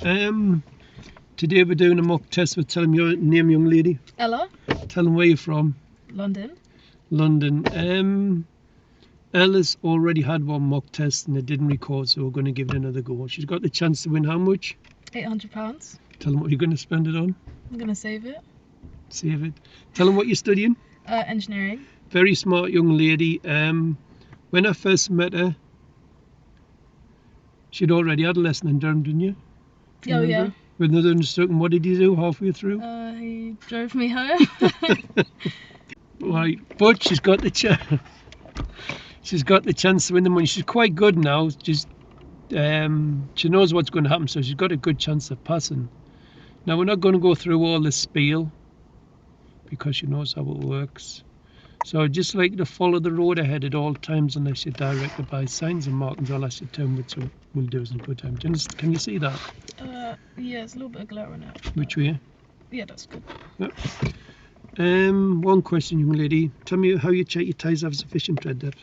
Today we're doing a mock test. Tell them your name, young lady. Ella. Tell them where you're from. London. London. Ella's already had one mock test and it didn't record, so we're going to give it another go. She's got the chance to win how much? £800. Tell them what you're going to spend it on. I'm going to save it. Save it. Tell them what you're studying. Engineering. Very smart young lady. When I first met her, she'd already had a lesson in Durham, didn't you? Oh, yeah. With another instructor. What did you do halfway through? He drove me home. Right, but she's got the chance. She's got the chance to win the money. She's quite good now. Just she knows what's going to happen, so she's got a good chance of passing. Now we're not going to go through all the spiel because she knows how it works. So I'd just like you to follow the road ahead at all times unless you're directed by signs and markings. I'll ask you to turn which we'll do in good time. Can you see that? Yeah, it's a little bit of glare on it. Which way? Yeah, that's good. Yep. One question, young lady. Tell me how you check your tyres have sufficient tread depth.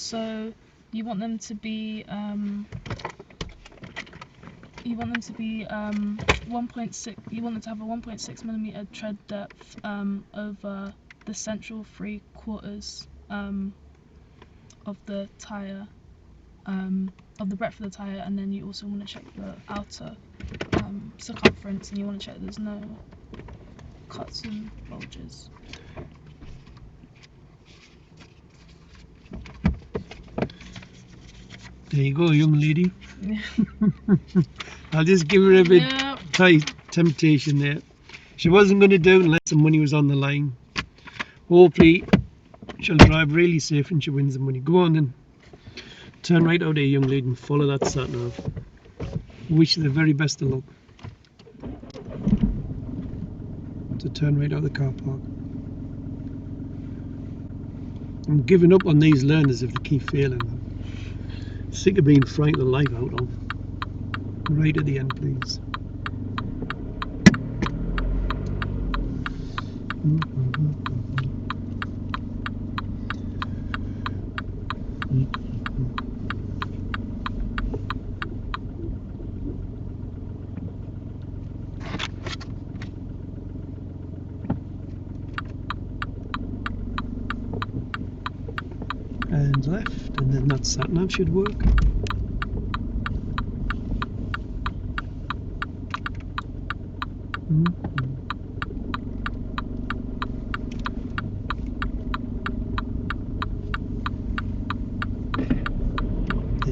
So you want them to be 1.6. You want them to have a 1.6mm tread depth over the central 3/4 of the tyre, of the breadth of the tyre, and then you also want to check the outer circumference, and you want to check there's no cuts and bulges. There you go, young lady. I'll just give her a bit tight temptation there. She wasn't going to do it unless the money was on the line. Hopefully she'll drive really safe and she wins the money. Go on then. Turn right out there, young lady, and follow that sat nav. Wish you the very best of luck. To turn right out of the car park. I'm giving up on these learners if they keep failing. Sick of being frightened the life out of. Right at the end, please. And left, and then that sat nav should work.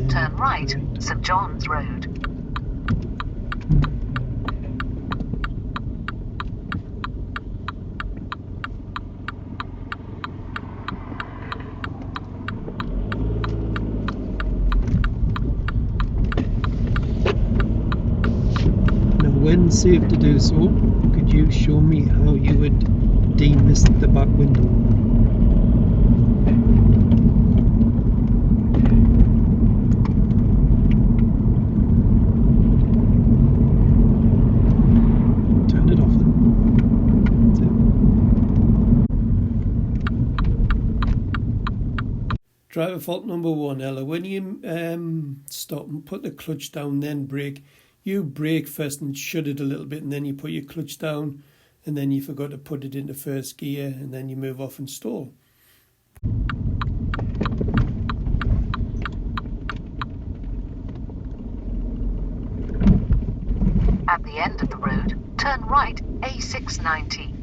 Turn right, St John's Road. When safe to do so, could you show me how you would demist the back window? Turn it off then. Driver fault number one, Ella. When you stop and put the clutch down, then brake, you brake first and shut it a little bit, and then you put your clutch down, and then you forgot to put it into first gear, and then you move off and stall. At the end of the road, turn right, A690.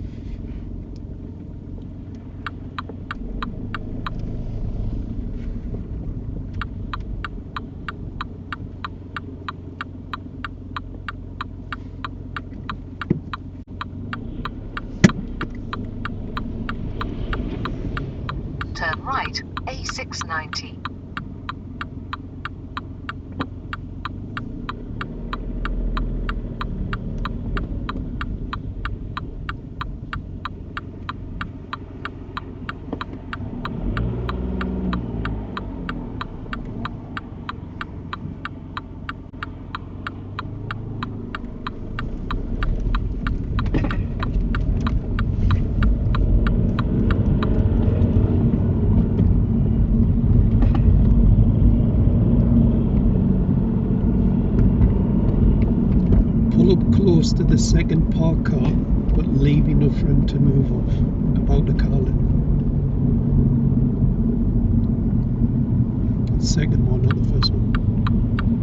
Turn right, A690. pull up close to the second parked car, but leave enough for him to move off, about the car length. The second one, not the first one.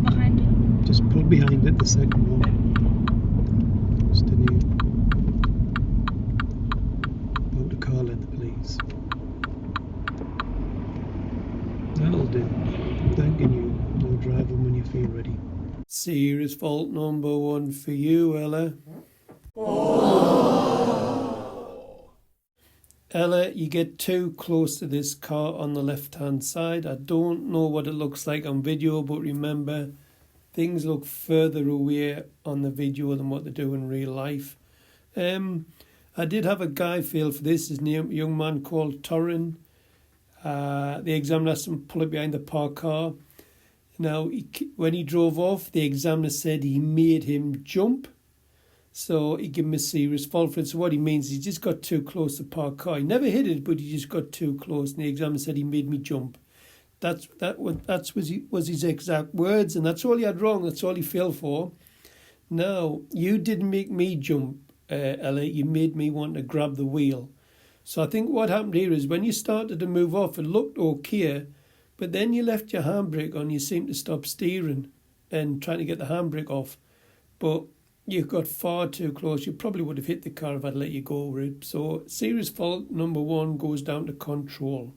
Behind it. Just pull behind it, the second one. Just in here. About the car length, please. That'll do. Thanking you. Now drive on when you feel ready. Serious fault number 1 for you, Ella. Ella, you get too close to this car on the left-hand side. I don't know what it looks like on video, but remember, things look further away on the video than what they do in real life. I did have a guy fail for this. His name, a young man called Torrin. The examiner asked him to pull it behind the parked car. Now, when he drove off, the examiner said he made him jump. So he gave him a serious fault for it. So what he means is he just got too close to the parked car. He never hit it, but he just got too close. And the examiner said he made me jump. That was his exact words, and that's all he had wrong. That's all he failed for. Now, you didn't make me jump, Ella. You made me want to grab the wheel. So I think what happened here is when you started to move off, it looked okay, but then you left your handbrake on. You seemed to stop steering and trying to get the handbrake off. But you got far too close. You probably would have hit the car if I'd let you go over it. So serious fault number 1 goes down to control.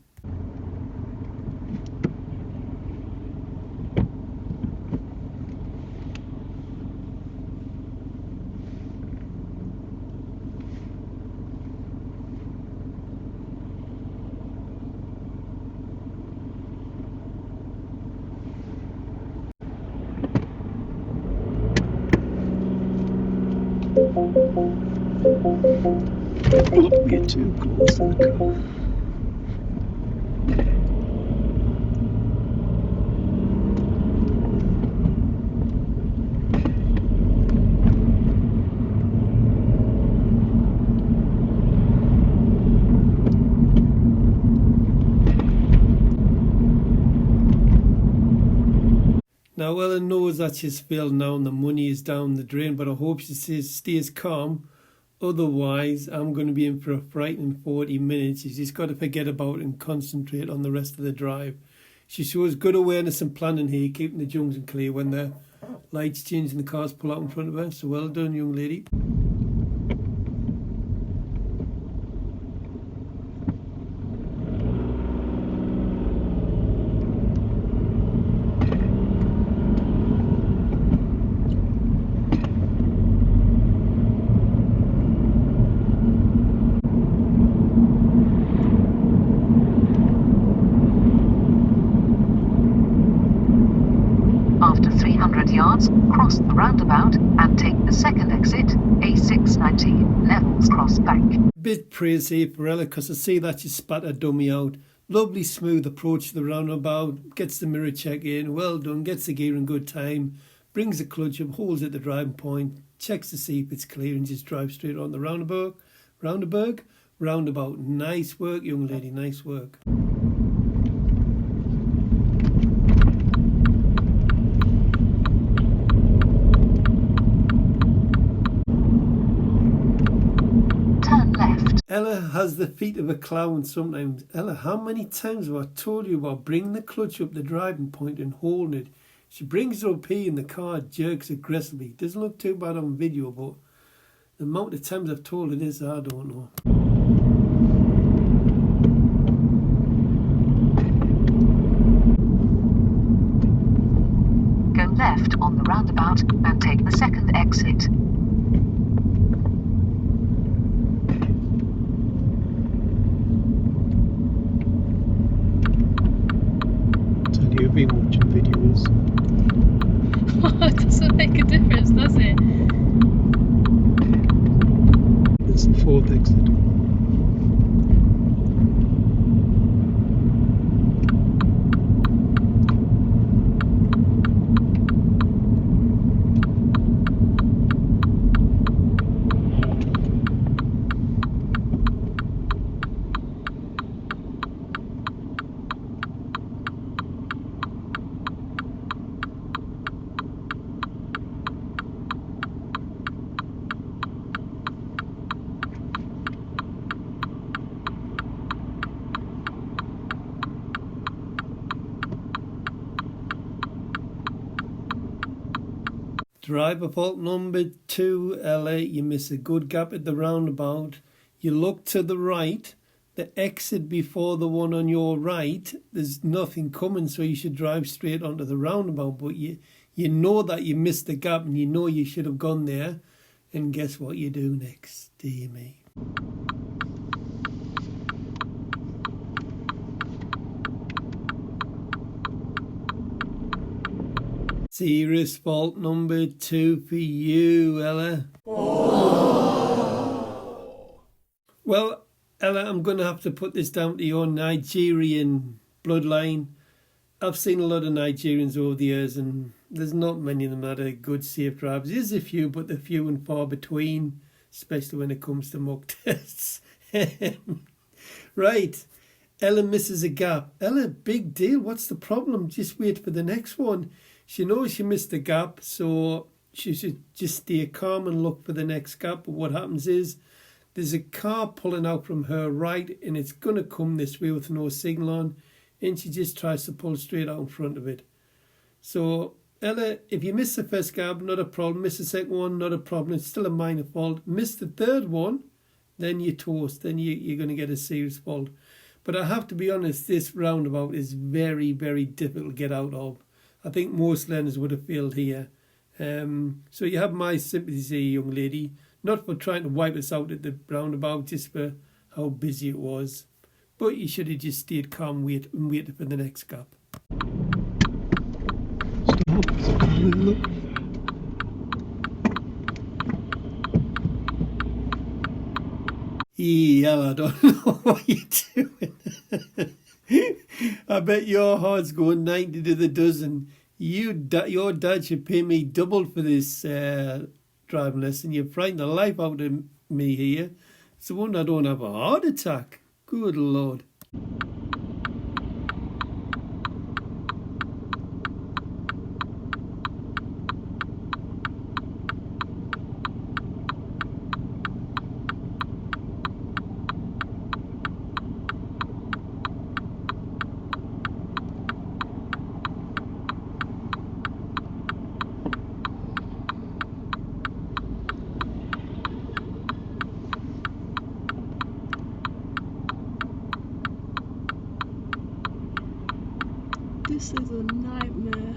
You're too close to the car. Now Ellen knows that she's failed now and the money is down the drain, but I hope she stays calm. Otherwise, I'm going to be in for a frightening 40 minutes. She's just got to forget about it and concentrate on the rest of the drive. She shows good awareness and planning here, keeping the junction clear when the lights change and the cars pull out in front of her. So well done, young lady. After 300 yards, cross the roundabout and take the second exit, A690, Levels Cross Bank. Bit praise here for Ella, because I see that she spat her dummy out. Lovely smooth approach to the roundabout, gets the mirror check in, well done, gets the gear in good time, brings the clutch up, holds at the driving point, checks to see if it's clear and just drives straight on the roundabout. Nice work, young lady, nice work. Ella has the feet of a clown sometimes. Ella, how many times have I told you about bringing the clutch up the driving point and holding it? She brings it up here and the car jerks aggressively. Doesn't look too bad on video, but the amount of times I've told her this, I don't know. Go left on the roundabout and take the second exit. You've been watching videos. It doesn't make a difference, does it? It's the 4th exit. Driver fault number 2, Ella. You miss a good gap at the roundabout. You look to the right, the exit before the one on your right, there's nothing coming, so you should drive straight onto the roundabout. But you know that you missed the gap and you know you should have gone there. And guess what you do next, dear me? Serious fault number 2 for you, Ella. Oh. Well, Ella, I'm going to have to put this down to your Nigerian bloodline. I've seen a lot of Nigerians over the years, and there's not many of them that are good safe drivers. There's a few, but they're few and far between, especially when it comes to mock tests. Right. Ella misses a gap. Ella, big deal. What's the problem? Just wait for the next one. She knows she missed the gap, so she should just stay calm and look for the next gap. But what happens is there's a car pulling out from her right, and it's going to come this way with no signal on, and she just tries to pull straight out in front of it. So, Ella, if you miss the first gap, not a problem. Miss the second one, not a problem. It's still a minor fault. Miss the third one, then you're toast. Then you're going to get a serious fault. But I have to be honest, this roundabout is very, very difficult to get out of. I think most learners would have failed here. So you have my sympathies here, young lady. Not for trying to wipe us out at the roundabout, just for how busy it was. But you should have just stayed calm and waited for the next gap. Stop. Look. Yeah, I don't know what you're doing. I bet your heart's going 90 to the dozen. Your dad should pay me double for this driving lesson. You're frightening the life out of me here. It's the one I don't have a heart attack. Good Lord. This is a nightmare.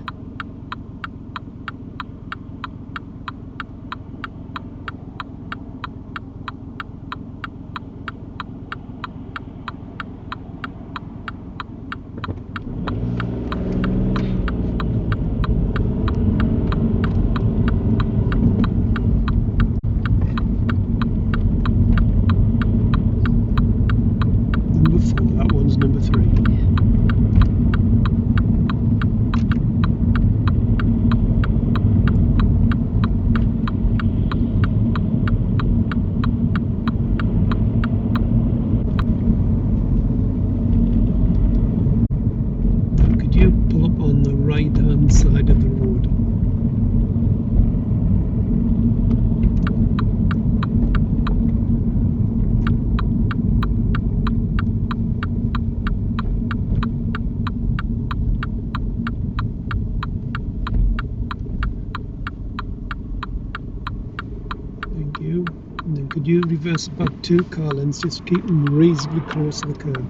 Number 4, that one's number 3. Could you pull up on the right hand side of the road? Thank you. And then could you reverse about 2 car lengths, just keep them reasonably close to the curb.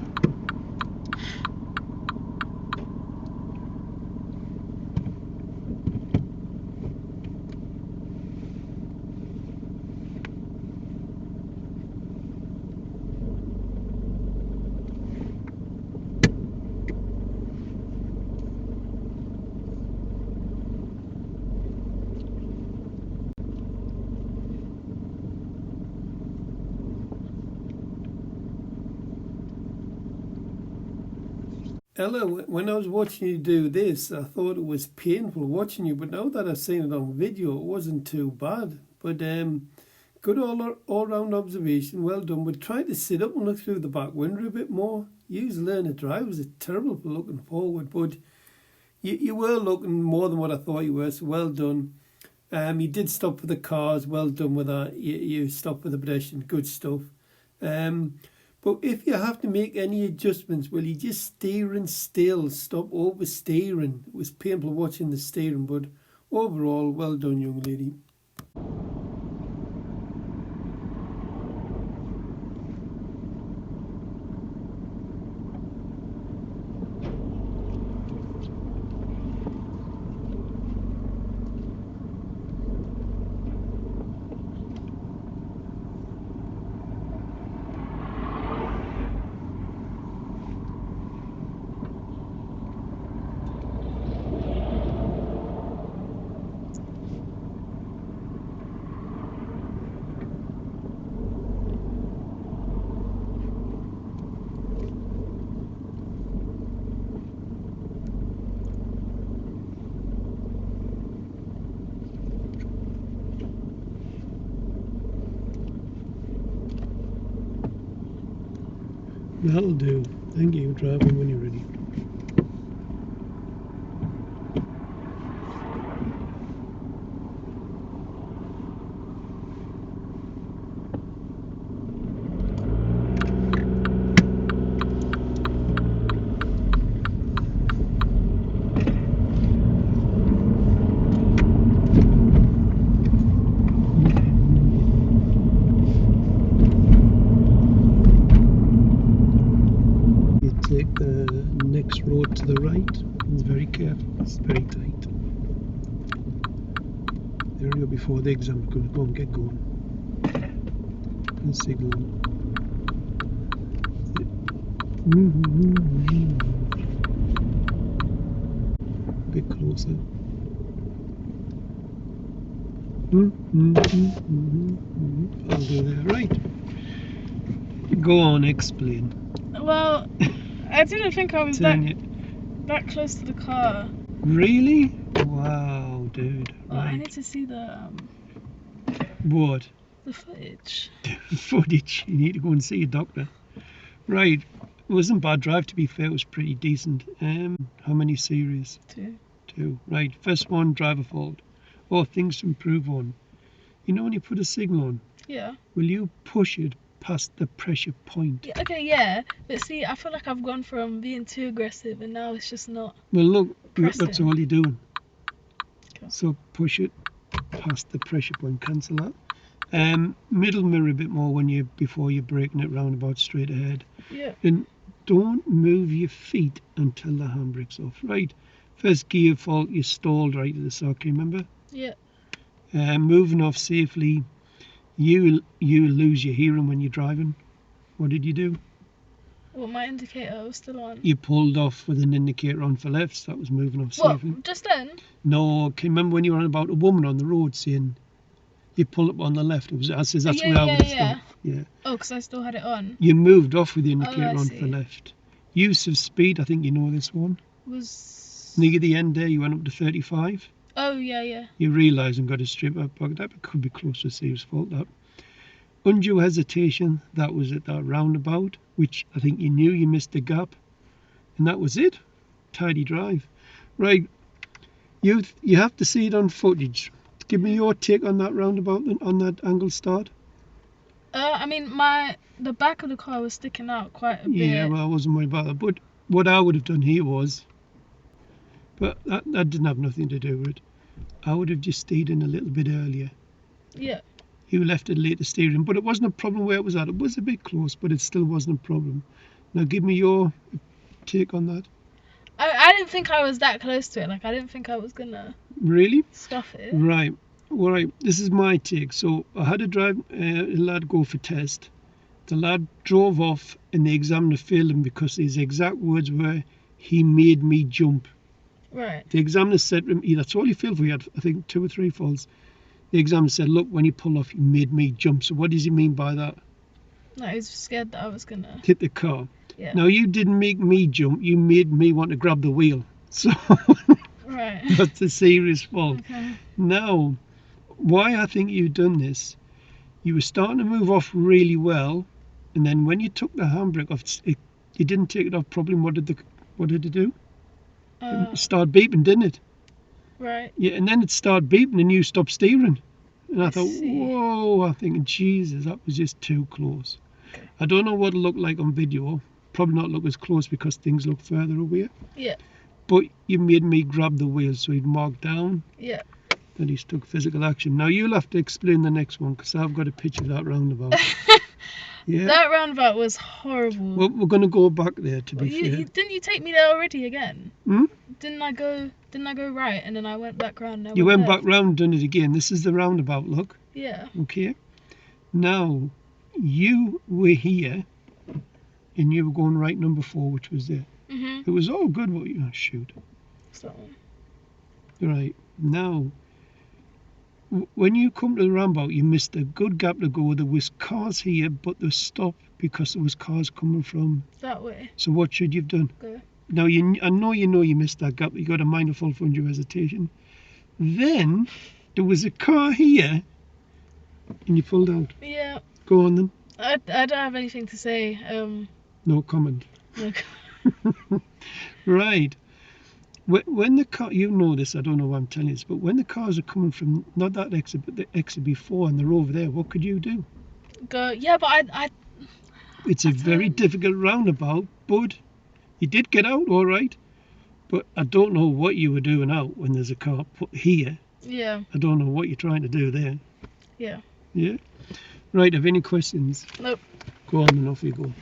Ella, when I was watching you do this, I thought it was painful watching you, but now that I've seen it on video, it wasn't too bad. But good all-round observation, well done. But try to sit up and look through the back window a bit more. Use learner drivers are terrible for looking forward, but you were looking more than what I thought you were, so well done. You did stop for the cars, well done with that. You stopped for the pedestrian, good stuff. But if you have to make any adjustments, well, you just steering still. Stop oversteering. It was painful watching the steering, but Overall, well done, young lady. That'll do. Thank you. Driving when you're ready. You take the next road to the right. It's very careful. It's very tight. There we go before the exam. We're going to go and get going. And signal. A bit closer. I'll do that. Right. Go on, explain. Well, I didn't think I was Turn it. that close to the car. Really? Wow, dude. Well, I Right. need to see the What? footage. Footage. You need to go and see a doctor. Right. It wasn't a bad drive, to be fair. It was pretty decent. How many series? 2. 2. Right. First one, driver fault. Or things to improve on. You know when you put a signal on, Yeah. will you push it past the pressure point? Yeah. Okay. Yeah. But see, I feel like I've gone from being too aggressive, and now it's just not. Well, look, that's Pressing. all you're doing. Okay. So push it past the pressure point. Cancel that. Middle mirror a bit more when before you're braking it roundabout straight ahead. Yeah. And don't move your feet until the handbrake's off. Right. First gear fault, you stalled right at the start. Can you remember? Yeah. Moving off safely. You lose your hearing when you're driving. What did you do? Well, my indicator was still on. You pulled off with an indicator on for lefts. That was moving off What? safely. Just then? No, can you remember when you were on about a woman on the road saying you pull up on the left? I says that's Yeah, where I yeah, would have yeah. stopped. Yeah. Oh, because I still had it on. You moved off with the I indicator on for see. left. Use of speed, I think you know this one. Was. Near the end there, you went up to 35. Oh, yeah, yeah. You realised and got a straight up pocket. That could be close to a serious fault, that. Undue hesitation, that was at that roundabout, which I think you knew you missed the gap. And that was it. Tidy drive. Right. You have to see it on footage. Give me your take on that roundabout, on that angle start. I mean, the back of the car was sticking out quite a bit. Yeah, well, I wasn't worried about that. But what I would have done here was, but that didn't have nothing to do with it. I would have just stayed in a little bit earlier. Yeah. You left it later steering, but it wasn't a problem where it was at. It was a bit close, but it still wasn't a problem. Now give me your take on that. I didn't think I was that close to it. Like, I didn't think I was gonna Really? stuff it. Right. All right. This is my take. So I had a lad go for test. The lad drove off, and the examiner failed him because his exact words were, "He made me jump." Right. The examiner said to him, that's all he failed for. He had, I think, 2 or 3 faults. The examiner said, "Look, when he pulled off, he made me jump." So what does he mean by that? No, he was scared that I was gonna. Hit the car. Yeah. Now, you didn't make me jump. You made me want to grab the wheel. So Right. that's a serious fault. Okay. Now, why I think you've done this, you were starting to move off really well, and then when you took the handbrake off, you didn't take it off properly. And what did it do? It started beeping, didn't it? Right. Yeah, and then it started beeping, and you stopped steering. And I thought, see. whoa! I'm thinking, Jesus, that was just too close. Okay. I don't know what it looked like on video. Probably not look as close because things look further away. Yeah. But you made me grab the wheel, so you'd mark down. Yeah. that he's took physical action. Now you'll have to explain the next one because I've got a picture of that roundabout. Yeah. That roundabout was horrible. Well, we're going to go back there to be fair. Didn't you take me there already again? Hmm? Didn't I go right and then I went back round? You went back round, done it again. This is the roundabout, look. Yeah. Okay. Now, you were here and you were going right number 4, which was there. Mhm. It was all good. What you shoot. What's that one? Right. Now, when you come to the roundabout, you missed a good gap to go. There was cars here, but they stopped because there was cars coming from That way. So what should you have done? Go. Now, I know you missed that gap. You got a mindful for your hesitation. Then there was a car here, and you pulled out. Yeah. Go on then. I don't have anything to say. No comment. Look. Right. When the car, you know this, I don't know why I'm telling you this, but when the cars are coming from not that exit, but the exit before, and they're over there, what could you do? Go. Yeah, but I It's a very difficult roundabout, but you did get out all right. But I don't know what you were doing out when there's a car put here. Yeah. I don't know what you're trying to do there. Yeah. Yeah. Right. Have any questions? Nope. Go on and off you go.